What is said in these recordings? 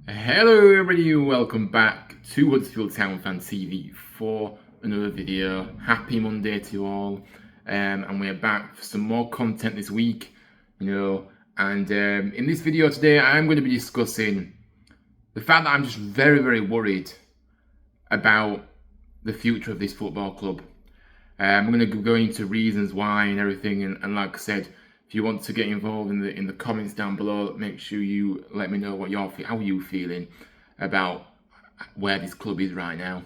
Hello everybody, welcome back to Huddersfield Town Fan TV for another video. Happy Monday to you all, and we're back for some more content this week, and in this video today I'm going to be discussing the fact that I'm just very worried about the future of this football club. I'm going to go into reasons why and everything, and like I said, if you want to get involved in the comments down below, make sure you let me know how you feeling about where this club is right now,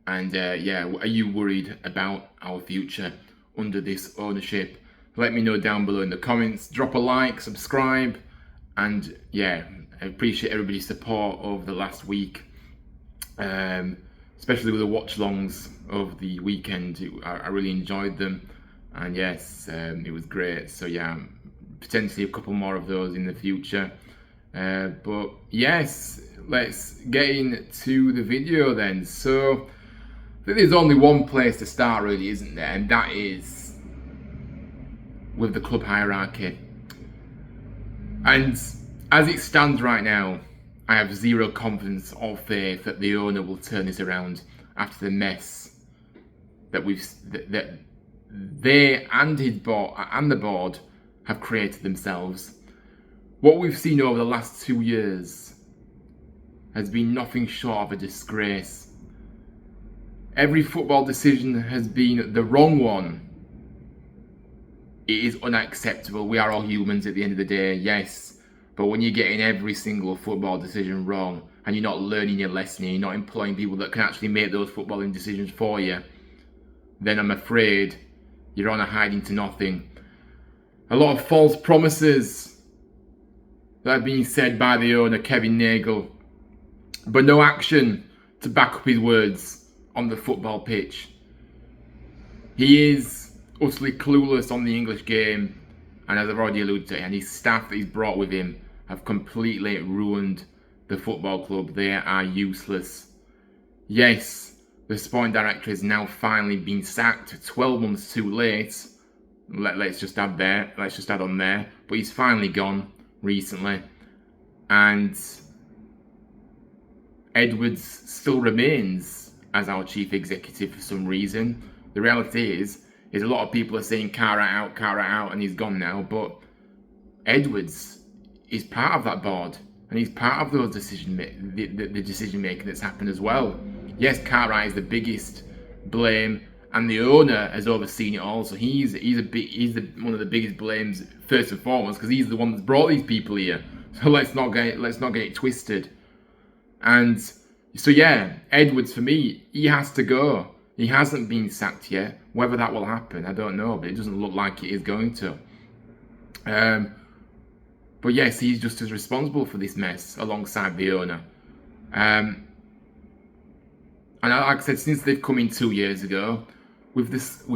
and are you worried about our future under this ownership? Let me know down below in the comments. Drop a like, subscribe, and I appreciate everybody's support over the last week, especially with the watch-longs of the weekend. I really enjoyed them. And yes, it was great. So yeah, potentially a couple more of those in the future. But yes, let's get into the video then. So I think there's only one place to start really, isn't there? And that is with the club hierarchy. And as it stands right now, I have zero confidence or faith that the owner will turn this around after the mess that they and his board and the board have created themselves. What we've seen over the last 2 years has been nothing short of a disgrace. Every football decision has been the wrong one. It is unacceptable. We are all humans at the end of the day, yes. But when you're getting every single football decision wrong and you're not learning your lesson, and you're not employing people that can actually make those footballing decisions for you, then I'm afraid you're on a hiding to nothing. A lot of false promises that have been said by the owner, Kevin Nagel, but no action to back up his words on the football pitch. He is utterly clueless on the English game, and as I've already alluded to, and his staff that he's brought with him have completely ruined the football club. They are useless. Yes, the sporting director has now finally been sacked 12 months too late. Let's just add on there. But he's finally gone recently. And Edwards still remains as our chief executive for some reason. The reality is a lot of people are saying Cara out, and he's gone now. But Edwards is part of that board, and he's part of those the decision making that's happened as well. Yes, Cartwright is the biggest blame, and the owner has overseen it all. So he's one of the biggest blames first and foremost, because he's the one that's brought these people here. So let's not get it twisted. And so yeah, Edwards for me, he has to go. He hasn't been sacked yet. Whether that will happen, I don't know, but it doesn't look like it is going to. But yes, he's just as responsible for this mess alongside the owner. And like I said, since they've come in 2 years ago, we've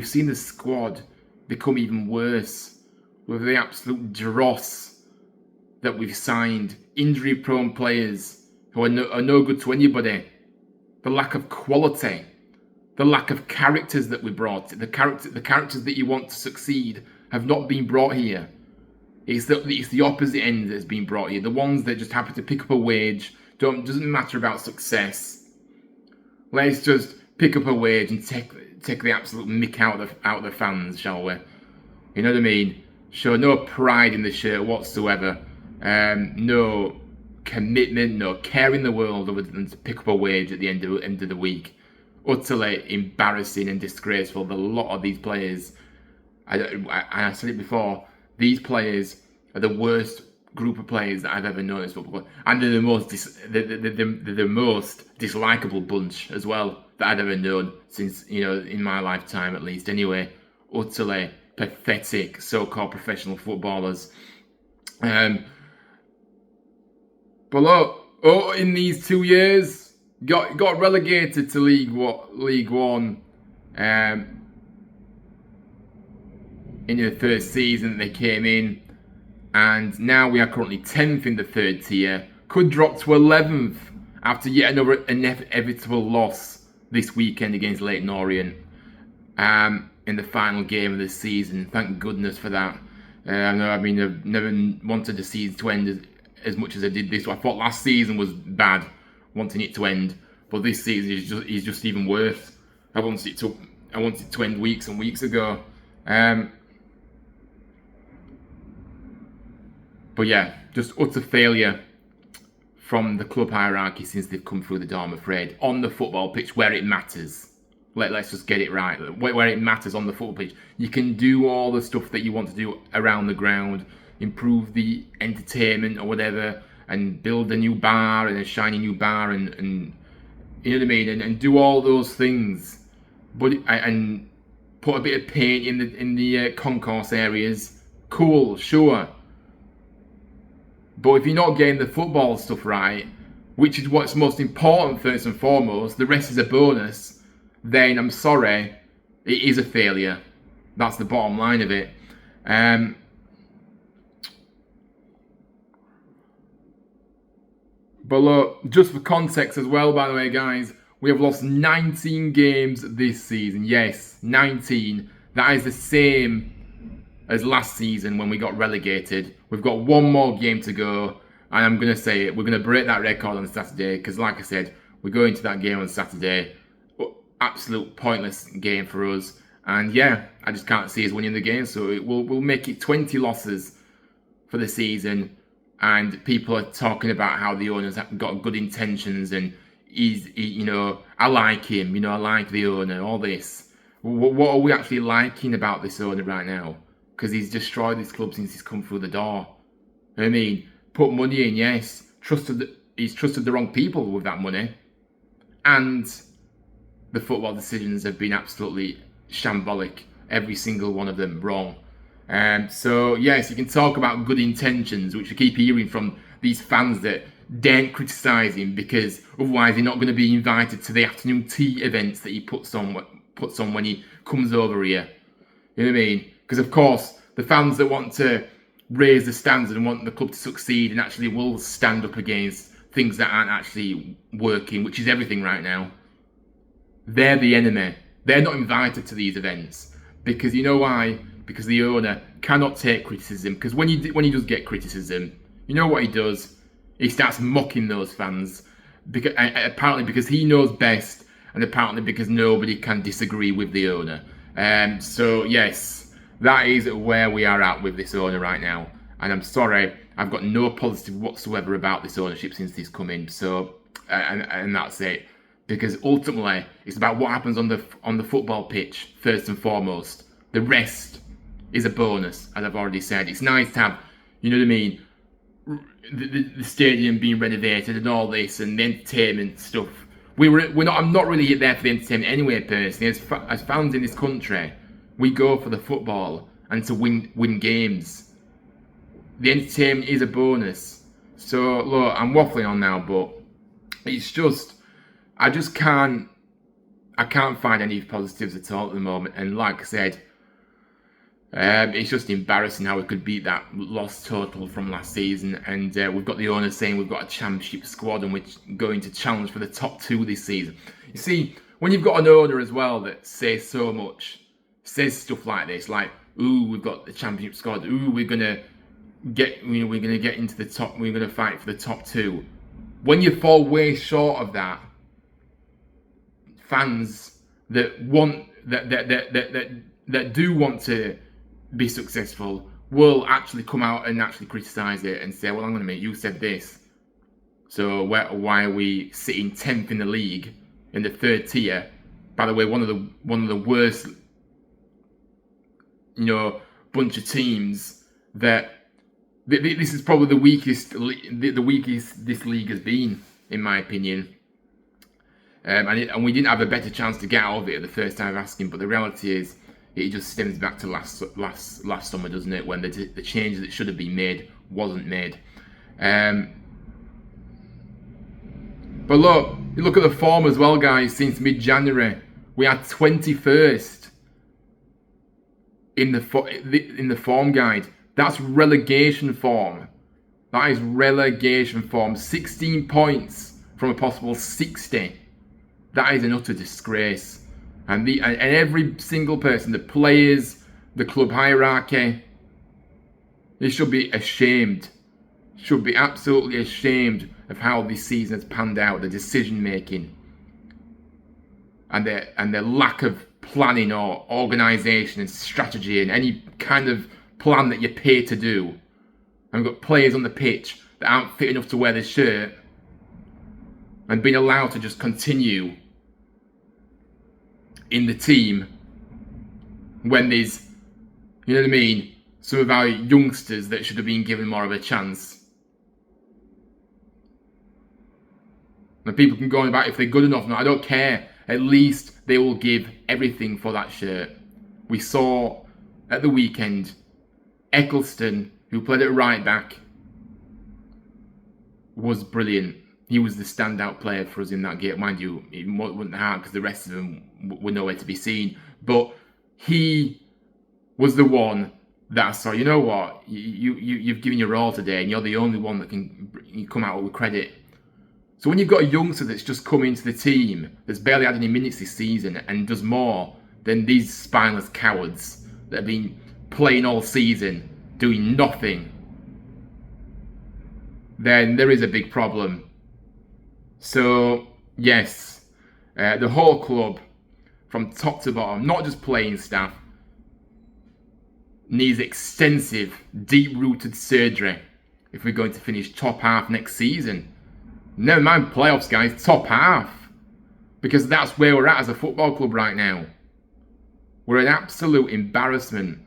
seen the squad become even worse with the absolute dross that we've signed, injury-prone players who are no good to anybody, the lack of quality, the lack of characters that we brought, the characters that you want to succeed have not been brought here. It's the opposite end that's been brought here. The ones that just happen to pick up a wage, doesn't matter about success. Let's just pick up a wage and take the absolute mick out of the fans, shall we? You know what I mean? Show no pride in the shirt whatsoever. No commitment, no care in the world other than to pick up a wage at the end of the week. Utterly embarrassing and disgraceful. A lot of these players, I said it before, these players are the worst group of players that I've ever known in football, and they're the most dislikable bunch as well that I've ever known since, in my lifetime at least. Anyway, utterly pathetic so-called professional footballers. But look, in these 2 years, got relegated to League One. In the first season they came in, and now we are currently 10th in the third tier. Could drop to 11th after yet another inevitable loss this weekend against Leyton Orient in the final game of the season. Thank goodness for that. I know, I've never wanted the season to end as much as I did this. I thought last season was bad, wanting it to end, but this season is just even worse. I wanted it to end weeks and weeks ago. But yeah, just utter failure from the club hierarchy since they've come through the door, I'm afraid. On the football pitch, where it matters. Let's just get it right. Where it matters on the football pitch. You can do all the stuff that you want to do around the ground, improve the entertainment or whatever, and build a new bar and a shiny new bar and you know what I mean, and do all those things. And put a bit of paint in the concourse areas. Cool, sure. But if you're not getting the football stuff right, which is what's most important first and foremost, the rest is a bonus, then I'm sorry, it is a failure. That's the bottom line of it. But look, just for context as well, by the way, guys, we have lost 19 games this season. Yes, 19. That is the same as last season when we got relegated. We've got one more game to go, and I'm going to say it, we're going to break that record on Saturday, because like I said, we go into that game on Saturday. Absolute pointless game for us, and yeah, I just can't see us winning the game, so we'll make it 20 losses for the season, and people are talking about how the owner's got good intentions, and I like him, I like the owner, all this. What are we actually liking about this owner right now? Because he's destroyed this club since he's come through the door. I mean, put money in, yes. He's trusted the wrong people with that money. And the football decisions have been absolutely shambolic. Every single one of them wrong. So, yes, you can talk about good intentions, which we keep hearing from these fans that daren't criticise him because otherwise they're not going to be invited to the afternoon tea events that he puts on when he comes over here. You know what I mean? Because, of course, the fans that want to raise the standard and want the club to succeed and actually will stand up against things that aren't actually working, which is everything right now, they're the enemy. They're not invited to these events. Because you know why? Because the owner cannot take criticism. Because when he does get criticism, you know what he does? He starts mocking those fans. Apparently because he knows best, and apparently because nobody can disagree with the owner. So, yes, that is where we are at with this owner right now. And I'm sorry, I've got no positive whatsoever about this ownership since he's come in. So, and that's it. Because ultimately, it's about what happens on the football pitch, first and foremost. The rest is a bonus, as I've already said. It's nice to have, you know what I mean, the stadium being renovated and all this, and the entertainment stuff. I'm not really there for the entertainment anyway, personally. As fans in this country, we go for the football and to win games. The entertainment is a bonus. So, look, I'm waffling on now, but it's just, I can't find any positives at all at the moment. And like I said, it's just embarrassing how we could beat that loss total from last season. And we've got the owner saying we've got a championship squad and we're going to challenge for the top 2 this season. You see, when you've got an owner as well that says so much, says stuff like this, like, ooh, we've got the championship squad, ooh, we're gonna get into the top, we're gonna fight for the top 2. When you fall way short of that, fans that do want to be successful will actually come out and actually criticise it and say, well, hang on a minute, you said this, so why are we sitting 10th in the league in the 3rd tier? By the way, one of the worst, bunch of teams that this is probably the weakest this league has been, in my opinion. And we didn't have a better chance to get out of it at the first time of asking, but the reality is, it just stems back to last summer, doesn't it? When the changes that should have been made wasn't made. But look, you look at the form as well, guys. Since mid-January, we are 21st in the form guide. That's relegation form. That is relegation form. 16 points from a possible 60. That is an utter disgrace. And every single person, the players, the club hierarchy, they should be ashamed should be absolutely ashamed of how this season has panned out, the decision making and the lack of planning or organisation and strategy and any kind of plan that you're paid to do. And we've got players on the pitch that aren't fit enough to wear the shirt and being allowed to just continue in the team when there's, you know what I mean, some of our youngsters that should have been given more of a chance. And people can go on about if they're good enough. No, I don't care. At least they will give everything for that shirt. We saw at the weekend Eccleston, who played at right back, was brilliant. He was the standout player for us in that game. Mind you, it wasn't hard because the rest of them were nowhere to be seen. But he was the one that I saw, you know what, you've given your all today and you're the only one that can come out with credit. So when you've got a youngster that's just come into the team, that's barely had any minutes this season and does more than these spineless cowards that have been playing all season, doing nothing, then there is a big problem. So, yes, the whole club, from top to bottom, not just playing staff, needs extensive, deep-rooted surgery if we're going to finish top half next season. Never mind playoffs, guys, top half. Because that's where we're at as a football club right now. We're an absolute embarrassment.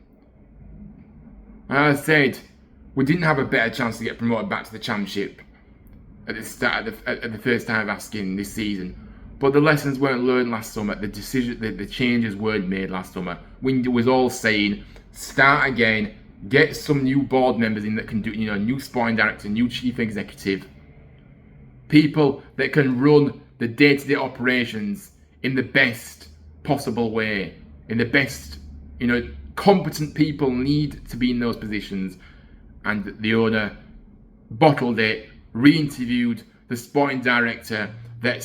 As I said, we didn't have a better chance to get promoted back to the Championship at the start at the first time of asking this season. But the lessons weren't learned last summer. The changes weren't made last summer. We was all saying, start again, get some new board members in that can do, new sporting director, new chief executive, people that can run the day-to-day operations in the best possible way, in the best, competent people need to be in those positions. And the owner bottled it, re-interviewed the sporting director that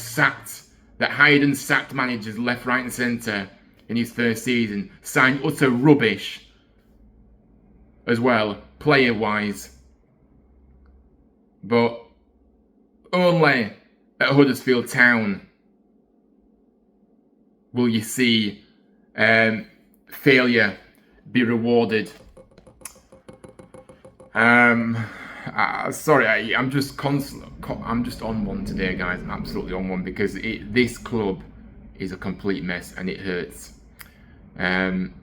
hired and sacked managers left, right and centre in his first season, signed utter rubbish as well, player-wise. But only at Huddersfield Town will you see failure be rewarded. Sorry, I'm just on one today, guys. I'm absolutely on one because this club is a complete mess and it hurts. And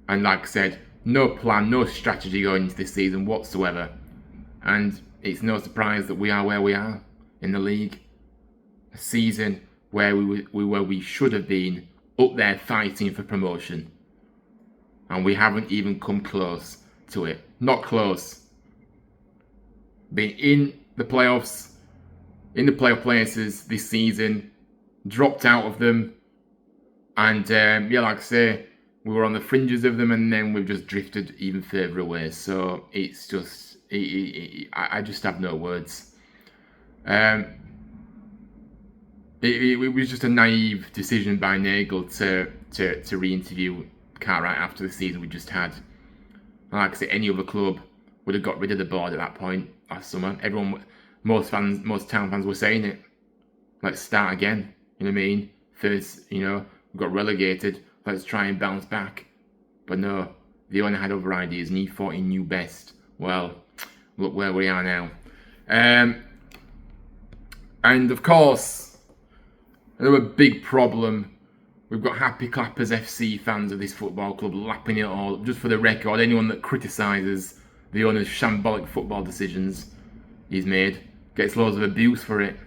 like I said, no plan, no strategy going into this season whatsoever. And it's no surprise that we are where we are in the league. A season where we should have been up there fighting for promotion. And we haven't even come close to it. Not close. Been in the playoffs, in the playoff places this season, dropped out of them. And like I say, we were on the fringes of them and then we've just drifted even further away. So it's just, I just have no words. It was just a naive decision by Nagel to re-interview Cartwright after the season we just had. And like I say, any other club would have got rid of the board at that point last summer. Most town fans were saying it. Let's start again. You know what I mean? First, we got relegated. Let's try and bounce back. But no, the owner had other ideas and he thought he knew best. Well, look where we are now. And of course, another big problem. We've got Happy Clappers FC fans of this football club lapping it all up. Just for the record, anyone that criticises the owner's shambolic football decisions he's made gets loads of abuse for it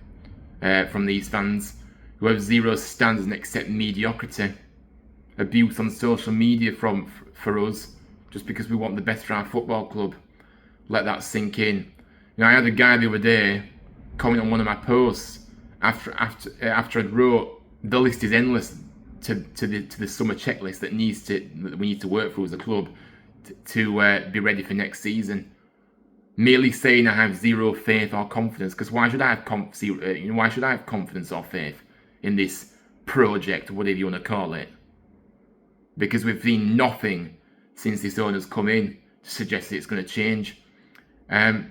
from these fans who have zero standards and accept mediocrity. Abuse on social media for us just because we want the best for our football club. Let that sink in. I had a guy the other day comment on one of my posts after I'd wrote the list is endless to the summer checklist that we need to work through as a club to be ready for next season. Merely saying I have zero faith or confidence, because why should I have confidence or faith in this project, whatever you want to call it? Because we've seen nothing since this owner's come in suggest that it's going to change. I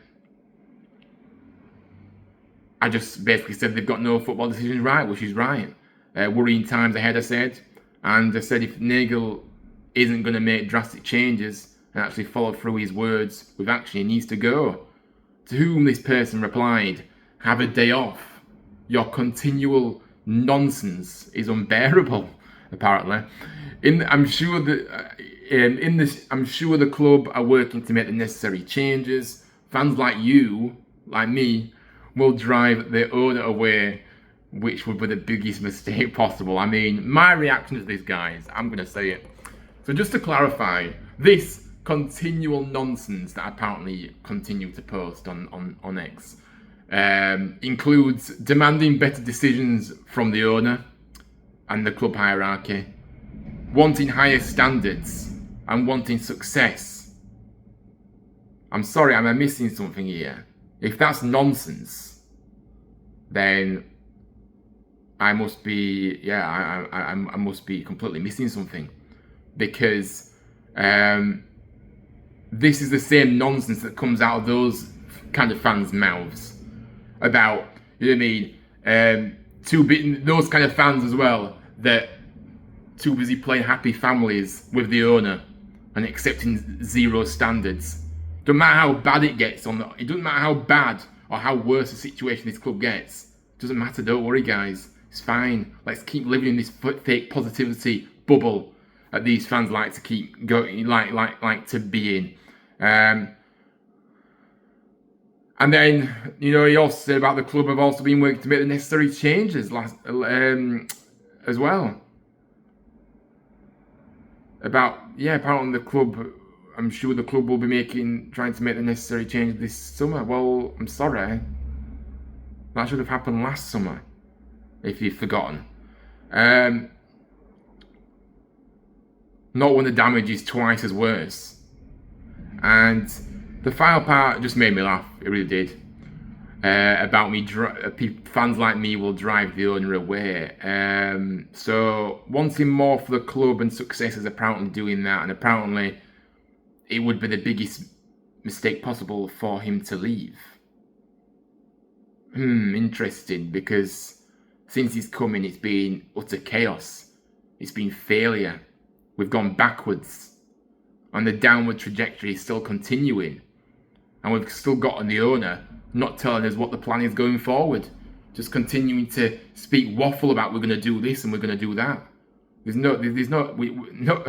just basically said they've got no football decisions right, which is right. Worrying times ahead, I said. And I said if Nagel isn't going to make drastic changes and actually follow through his words with action, he needs to go. To whom this person replied, "Have a day off. Your continual nonsense is unbearable." Apparently, I'm sure the club are working to make the necessary changes. Fans like you, like me, will drive the owner away, which would be the biggest mistake possible. I mean, my reaction to this, guys, I'm going to say it. So just to clarify, this continual nonsense that I apparently continue to post on X includes demanding better decisions from the owner and the club hierarchy, wanting higher standards and wanting success. I'm sorry, am I missing something here? If that's nonsense, then I must be, I must be completely missing something, because this is the same nonsense that comes out of those kind of fans' mouths about, you know what I mean, those kind of fans as well, that too busy playing happy families with the owner and accepting zero standards. Doesn't matter how bad it gets it doesn't matter how bad or how worse the situation this club gets. Doesn't matter, don't worry, guys. It's fine. Let's keep living in this fake positivity bubble that these fans like to keep going, like to be in. And then, you know, he also said about the club have also been working to make the necessary changes as well. Apparently the club, I'm sure the club will be trying to make the necessary changes this summer. Well, I'm sorry. That should have happened last summer, if you've forgotten. Not when the damage is twice as worse. And the final part just made me laugh. It really did. About me, fans like me will drive the owner away. So wanting more for the club and success is apparently doing that, and apparently it would be the biggest mistake possible for him to leave. Interesting, because since he's come in, it's been utter chaos. It's been failure. We've gone backwards. And the downward trajectory is still continuing. And we've still got the owner not telling us what the plan is going forward. Just continuing to speak waffle about we're going to do this and we're going to do that.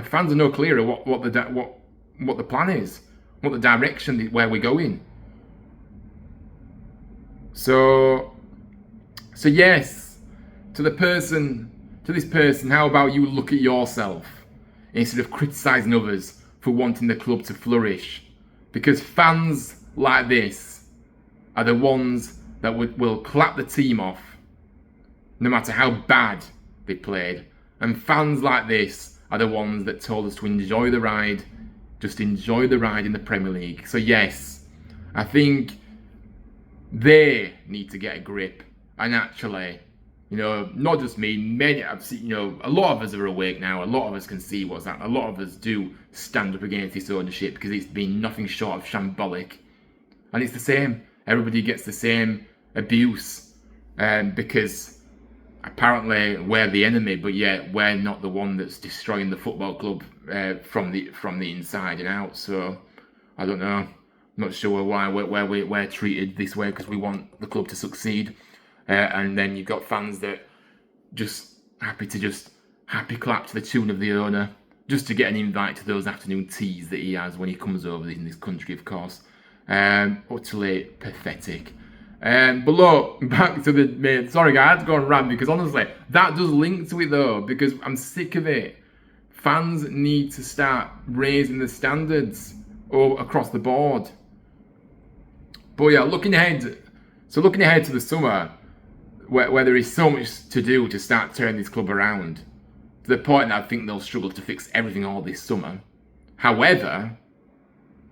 Fans are no clearer what the plan is, what the direction where we're going. So yes, to this person, how about you look at yourself instead of criticising others for wanting the club to flourish? Because fans like this are the ones that will clap the team off no matter how bad they played. And fans like this are the ones that told us to enjoy the ride, just enjoy the ride in the Premier League. So yes, I think they need to get a grip. And actually, you know, not just me, I've seen, you know, a lot of us are awake now. A lot of us can see what's happening. A lot of us do stand up against this ownership because it's been nothing short of shambolic. And it's the same. Everybody gets the same abuse because apparently we're the enemy, but yet we're not the one that's destroying the football club from the inside and out. So I don't know. I'm not sure why we're treated this way, because we want the club to succeed. And then you've got fans that just happy clap to the tune of the owner, just to get an invite to those afternoon teas that he has when he comes over in this country, of course. Utterly pathetic. But look, back to the main. Sorry, guys, I had to go on rant because honestly, that does link to it though, because I'm sick of it. Fans need to start raising the standards across the board. But yeah, looking ahead to the summer, where there is so much to do to start turning this club around, to the point that I think they'll struggle to fix everything all this summer. However,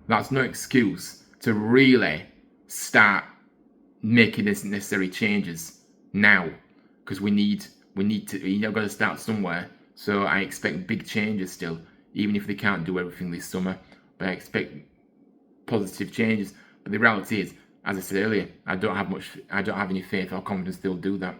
that's no excuse to really start making this necessary changes now, because we need to. You've got to start somewhere. So I expect big changes still, even if they can't do everything this summer. But I expect positive changes. But the reality is, as I said earlier, I don't have any faith or confidence they'll do that.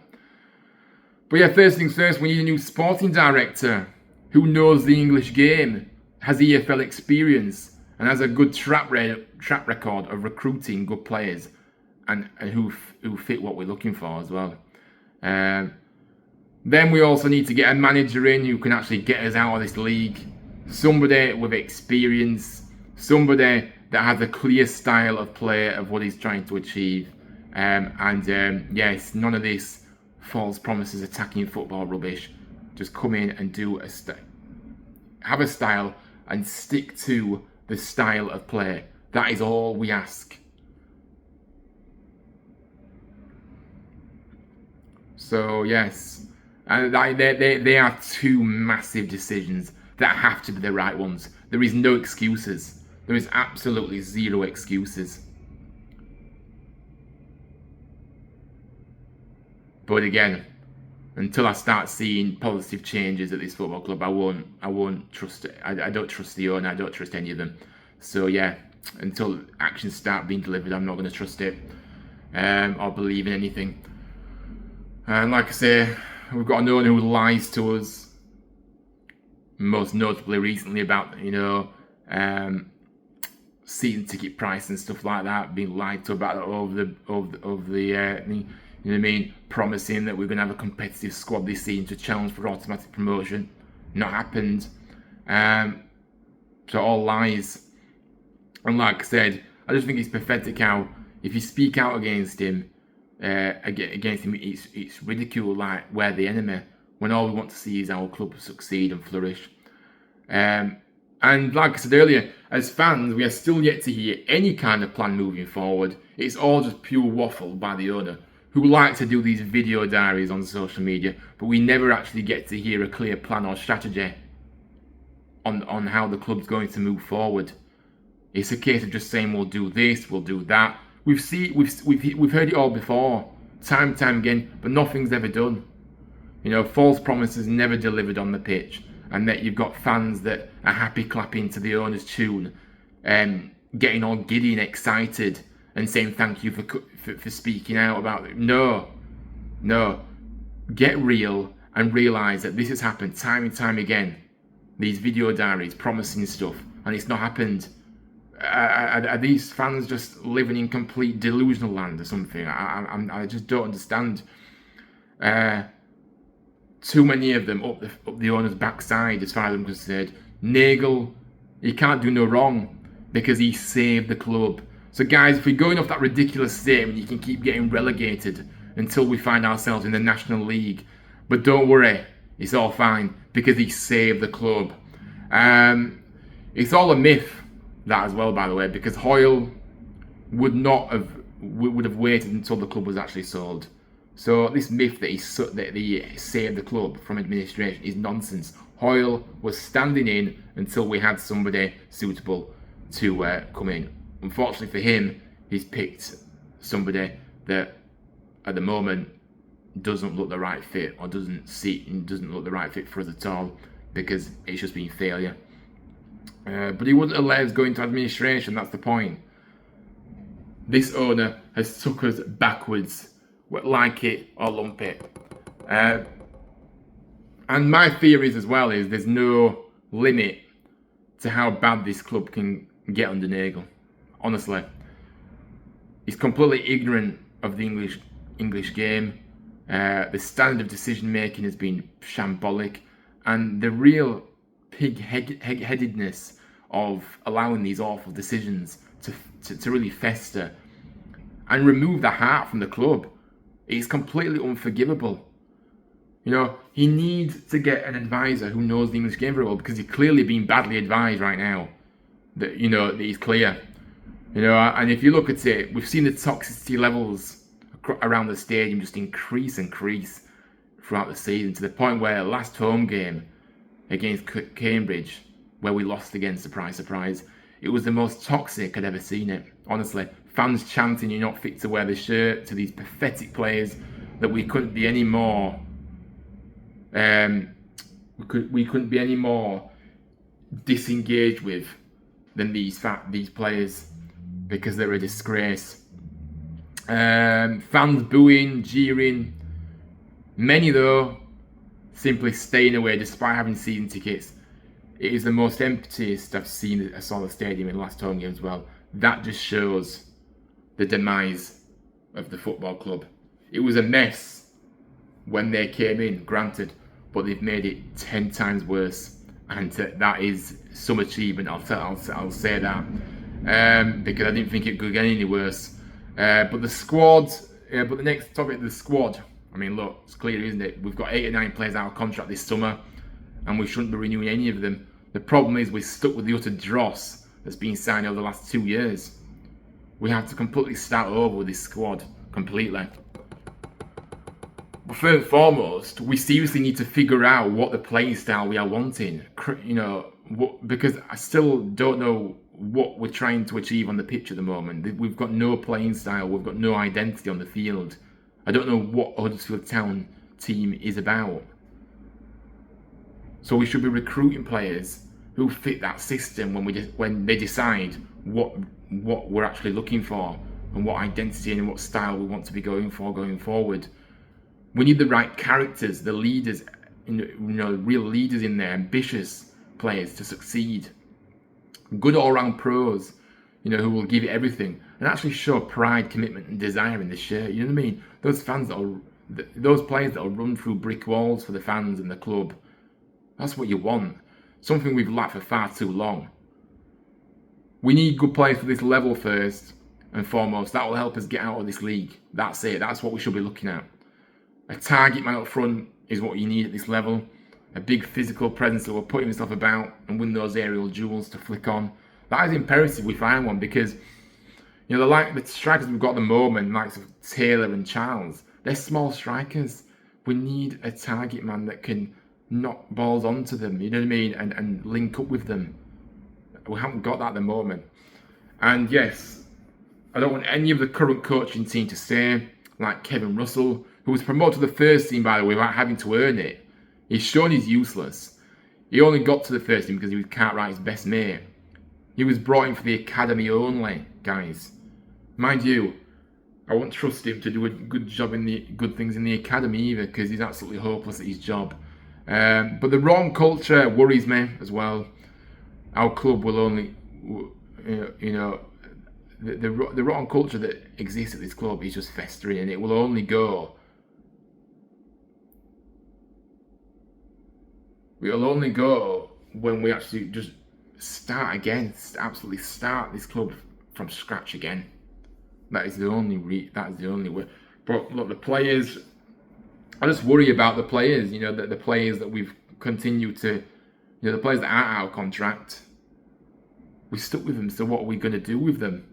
But yeah, first things first, we need a new sporting director who knows the English game, has EFL experience, and has a good track record of recruiting good players, and who fit what we're looking for as well. Then we also need to get a manager in who can actually get us out of this league. Somebody with experience, somebody that has a clear style of play of what he's trying to achieve. Yes, none of this false promises attacking football rubbish. Just come in and have a style and stick to the style of play. That is all we ask. So yes, and they are two massive decisions that have to be the right ones. There is no excuses. There is absolutely zero excuses. But again, until I start seeing positive changes at this football club, I won't trust it. I don't trust the owner. I don't trust any of them. So yeah, until actions start being delivered, I'm not going to trust it or believe in anything. And like I say, we've got an owner who lies to us. Most notably recently about season ticket price and stuff like that, being lied to about over the you know what I mean, promising that we're going to have a competitive squad this season to challenge for automatic promotion. Not happened. So all lies. And like I said, I just think it's pathetic how if you speak out against him, it's ridiculed like we're the enemy, when all we want to see is our club succeed and flourish. And like I said earlier, as fans, we are still yet to hear any kind of plan moving forward. It's all just pure waffle by the owner, who like to do these video diaries on social media, but we never actually get to hear a clear plan or strategy on how the club's going to move forward. It's a case of just saying we'll do this, we'll do that. We've heard it all before, time and time again, but nothing's ever done. False promises never delivered on the pitch, and that you've got fans that are happy clapping to the owner's tune, getting all giddy and excited and saying thank you for speaking out about it. No. Get real and realise that this has happened time and time again. These video diaries promising stuff, and it's not happened. Are these fans just living in complete delusional land or something? I just don't understand. Too many of them up the owner's backside, as far as I'm concerned. Nagel, he can't do no wrong because he saved the club. So guys, if we're going off that ridiculous statement, you can keep getting relegated until we find ourselves in the National League. But don't worry, it's all fine because he saved the club. It's all a myth, that as well, by the way, because Hoyle would have waited until the club was actually sold. So this myth that he saved the club from administration is nonsense. Hoyle was standing in until we had somebody suitable to come in. Unfortunately for him, he's picked somebody that at the moment doesn't look the right fit, or doesn't look the right fit for us at all, because it's just been failure. But he wouldn't have let us go into administration, that's the point. This owner has took us backwards, like it or lump it. And my theory is as well is there's no limit to how bad this club can get under Nagel. Honestly, he's completely ignorant of the English game. The standard of decision making has been shambolic, and the real pig-headedness of allowing these awful decisions to really fester and remove the heart from the club is completely unforgivable. He needs to get an advisor who knows the English game very well, because he's clearly being badly advised right now. That that he's clear. And if you look at it, we've seen the toxicity levels around the stadium just increase throughout the season, to the point where last home game against Cambridge, where we lost again, surprise, it was the most toxic I'd ever seen it. Honestly, fans chanting "you're not fit to wear the shirt" to these pathetic players that we couldn't be any more. We couldn't be any more disengaged with than these players. because they're a disgrace. Fans booing, jeering. Many, though, simply staying away despite having season tickets. It is the most emptiest I've seen. I saw the stadium in the last home game as well. That just shows the demise of the football club. It was a mess when they came in, granted, but they've made it 10 times worse, and that is some achievement. I'll say that because I didn't think it could get any worse. But the squad. But the next topic, the squad. I mean, look, it's clear, isn't it? We've got 8 or 9 players out of contract this summer, and we shouldn't be renewing any of them. The problem is we're stuck with the utter dross that's been signed over the last 2 years. We have to completely start over with this squad, completely. But first and foremost, we seriously need to figure out what the playing style we are wanting. Because I still don't know what we're trying to achieve on the pitch at the moment. We've got no playing style. We've got no identity on the field. I don't know what Huddersfield Town team is about. So we should be recruiting players who fit that system when they decide what we're actually looking for and what identity and what style we want to be going for going forward. We need the right characters, the leaders, real leaders in there, ambitious players to succeed. Good all-round pros, who will give it everything and actually show pride, commitment, and desire in the shirt. You know what I mean? Those players that will run through brick walls for the fans and the club. That's what you want. Something we've lacked for far too long. We need good players for this level first and foremost. That will help us get out of this league. That's it. That's what we should be looking at. A target man up front is what you need at this level. A big physical presence that will put himself about and win those aerial duels to flick on. That is imperative we find one because, the strikers we've got at the moment, like Taylor and Charles, they're small strikers. We need a target man that can knock balls onto them, you know what I mean, and link up with them. We haven't got that at the moment. And yes, I don't want any of the current coaching team to say, like Kevin Russell, who was promoted to the first team, by the way, without having to earn it. He's shown he's useless. He only got to the first team because he was Cartwright's best mate. He was brought in for the academy only, guys. Mind you, I won't trust him to do a good job in the good things in the academy either because he's absolutely hopeless at his job. But the wrong culture worries me as well. Our club will only, the wrong culture that exists at this club is just festering, and it will only go. It'll only go when we actually just start again, absolutely start this club from scratch again. That is the only way. But look, the players, I just worry about the players. The players that we've continued to, the players that aren't out of contract. We stuck with them. So what are we going to do with them?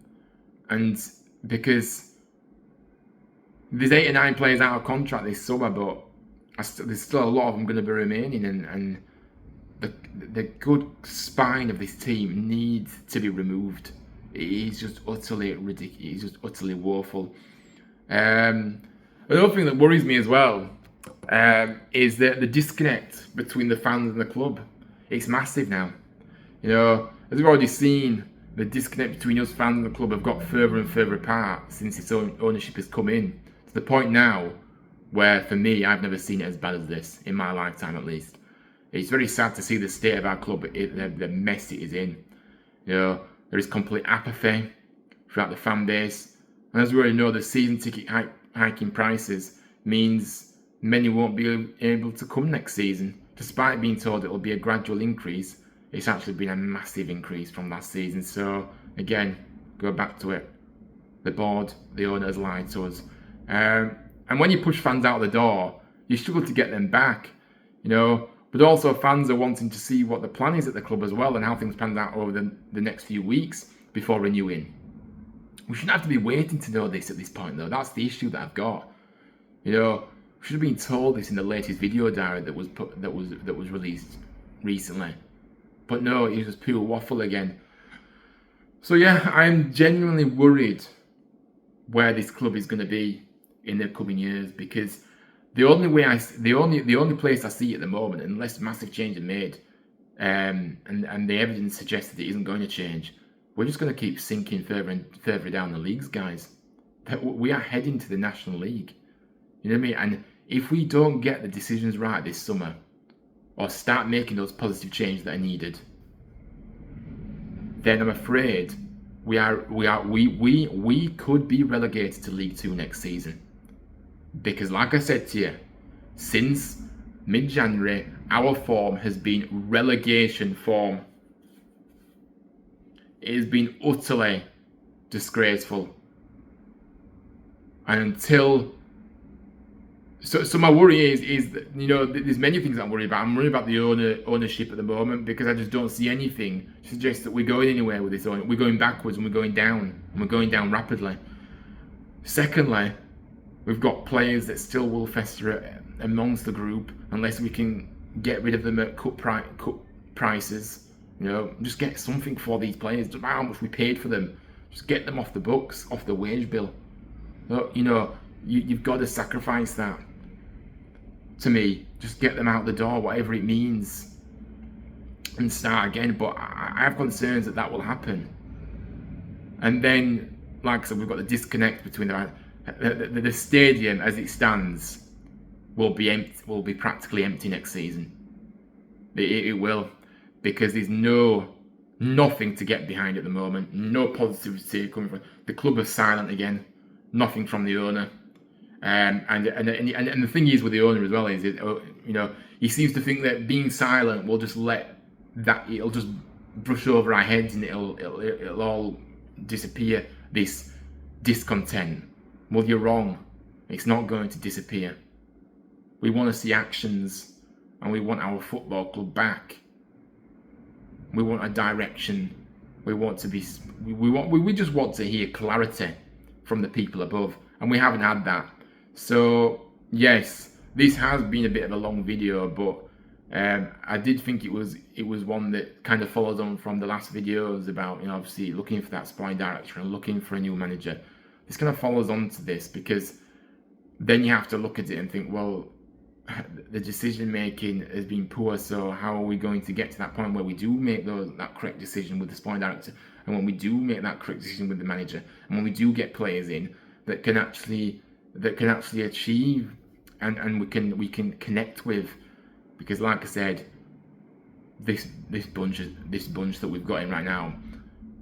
And because there's 8 or 9 players out of contract this summer, but there's still a lot of them going to be remaining, and the good spine of this team needs to be removed. It is just utterly ridiculous. It's just utterly woeful. Another thing that worries me as well is the disconnect between the fans and the club. It's massive now. As we've already seen, the disconnect between us fans and the club have got further and further apart since its own ownership has come in. To the point now where, for me, I've never seen it as bad as this, in my lifetime at least. It's very sad to see the state of our club, the mess it is in. There is complete apathy throughout the fan base. And as we already know, the season ticket hiking prices means many won't be able to come next season. Despite being told it will be a gradual increase, it's actually been a massive increase from last season. So, again, go back to it. The board, the owners lied to us. And when you push fans out the door, you struggle to get them back, But also fans are wanting to see what the plan is at the club as well and how things pan out over the next few weeks before renewing. We shouldn't have to be waiting to know this at this point, though. That's the issue that I've got. We should have been told this in the latest video diary that was released recently. But no, it was just pure waffle again. So yeah, I'm genuinely worried where this club is going to be in the coming years, because the only place I see at the moment, unless massive change are made, and the evidence suggests that it isn't going to change, we're just going to keep sinking further and further down the leagues, guys. We are heading to the National League. You know what I mean? And if we don't get the decisions right this summer, or start making those positive changes that are needed, then I'm afraid we could be relegated to League Two next season. Because like I said to you, since mid-January, our form has been relegation form. It has been utterly disgraceful. And until... So my worry is that, you know, there's many things I'm worried about. I'm worried about the ownership at the moment, because I just don't see anything to suggest that we're going anywhere with this owner. We're going backwards and we're going down. And we're going down rapidly. Secondly, we've got players that still will fester amongst the group unless we can get rid of them at cut prices. You know, just get something for these players. Doesn't matter how much we paid for them. Just get them off the books, off the wage bill. You know, you've got to sacrifice that. To me, just get them out the door, whatever it means, and start again. But I have concerns that will happen. And then, like I said, we've got the disconnect between the stadium as it stands will be empty, will be practically empty next season. It will, because there's nothing to get behind at the moment. No positivity coming from the club. Is silent again. Nothing from the owner. And the thing is with the owner as well is, you know, he seems to think that being silent will just let that, it'll just brush over our heads and it'll all disappear, this discontent. Well, you're wrong. It's not going to disappear. We want to see actions, and we want our football club back. We want a direction. We want to be. We just want to hear clarity from the people above, and we haven't had that. So yes, this has been a bit of a long video, but I did think it was one that kind of follows on from the last videos about, you know, obviously looking for that sporting director and looking for a new manager. This kind of follows on to this, because then you have to look at it and think, well, the decision making has been poor, so how are we going to get to that point where we do make that correct decision with the sporting director, and when we do make that correct decision with the manager, and when we do get players in that can actually achieve and we can connect with, because like I said, this bunch that we've got in right now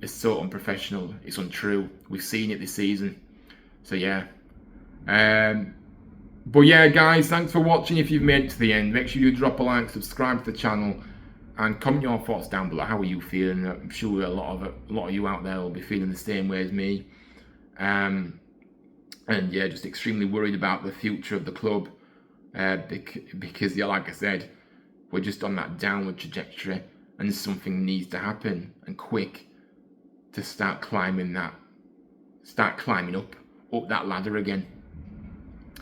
is so unprofessional. It's untrue. We've seen it this season. So yeah. But yeah, guys, thanks for watching. If you've made it to the end, make sure you drop a like, subscribe to the channel, and comment your thoughts down below. How are you feeling? I'm sure a lot of you out there will be feeling the same way as me. And yeah, just extremely worried about the future of the club, because yeah, like I said, we're just on that downward trajectory, and something needs to happen, and quick, to start climbing up that ladder again.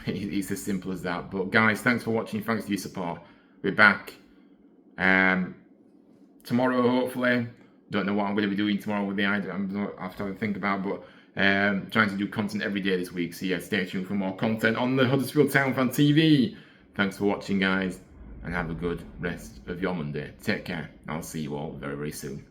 It's as simple as that. But guys, thanks for watching. Thanks for your support. We're back tomorrow, hopefully. Don't know what I'm going to be doing tomorrow with the idea. I have to think about, but trying to do content every day this week. So yeah, stay tuned for more content on the Huddersfield Town Fan TV. Thanks for watching, guys, and have a good rest of your Monday. Take care. I'll see you all very, very soon.